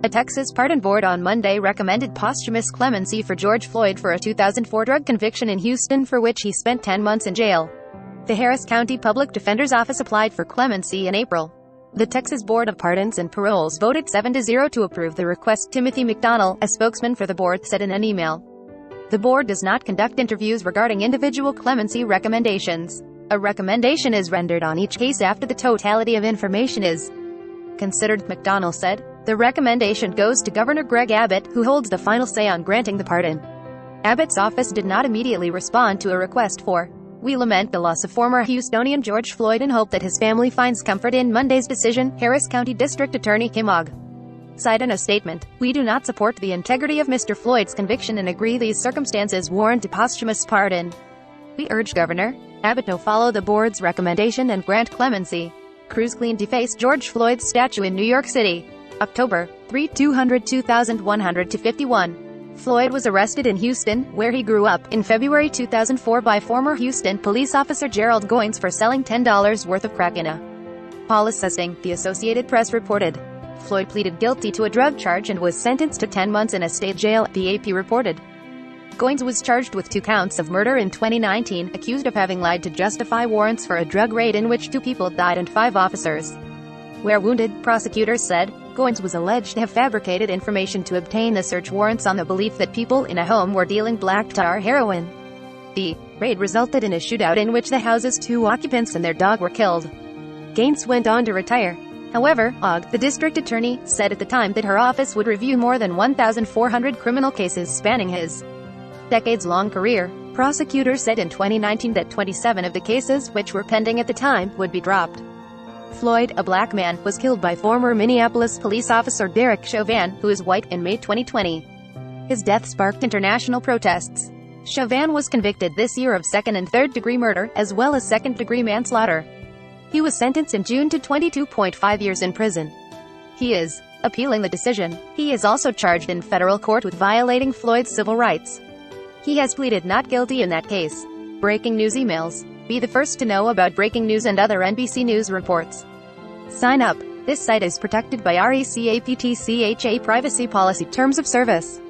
A Texas pardon board on Monday recommended posthumous clemency for George Floyd for a 2004 drug conviction in Houston for which he spent 10 months in jail. The Harris County Public Defender's Office applied for clemency in April. The Texas Board of Pardons and Paroles voted 7-0 to approve the request, Timothy McDonnell, a spokesman for the board, said in an email. The board does not conduct interviews regarding individual clemency recommendations. A recommendation is rendered on each case after the totality of information is considered, McDonnell said. The recommendation goes to Governor Greg Abbott, who holds the final say on granting the pardon. Abbott's office did not immediately respond to a request for "We lament the loss of former Houstonian George Floyd and hope that his family finds comfort in Monday's decision," Harris County District Attorney Kim Ogg said in a statement. "We do not support the integrity of Mr. Floyd's conviction and agree these circumstances warrant a posthumous pardon. We urge Governor Abbott to follow the board's recommendation and grant clemency." Crews cleaned defaced George Floyd's statue in New York City. October 3, 202,151. Floyd was arrested in Houston, where he grew up, in February 2004 by former Houston police officer Gerald Goins for selling $10 worth of crack in a Paulus setting, the Associated Press reported. Floyd pleaded guilty to a drug charge and was sentenced to 10 months in a state jail, the AP reported. Goins was charged with 2 counts of murder in 2019, accused of having lied to justify warrants for a drug raid in which 2 people died and 5 officers were wounded, prosecutors said. Goins was alleged to have fabricated information to obtain the search warrants on the belief that people in a home were dealing black tar heroin. The raid resulted in a shootout in which the house's 2 occupants and their dog were killed. Goins went on to retire. However, Ogg, the district attorney, said at the time that her office would review more than 1,400 criminal cases spanning his decades-long career. Prosecutors said in 2019 that 27 of the cases, which were pending at the time, would be dropped. Floyd, a black man, was killed by former Minneapolis police officer Derek Chauvin, who is white, in May 2020. His death sparked international protests. Chauvin was convicted this year of 2nd and 3rd degree murder, as well as 2nd-degree manslaughter. He was sentenced in June to 22.5 years in prison. He is appealing the decision. He is also charged in federal court with violating Floyd's civil rights. He has pleaded not guilty in that case. Breaking news emails. Be the first to know about breaking news and other NBC News reports. Sign up. This site is protected by RECAPTCHA Privacy Policy Terms of Service.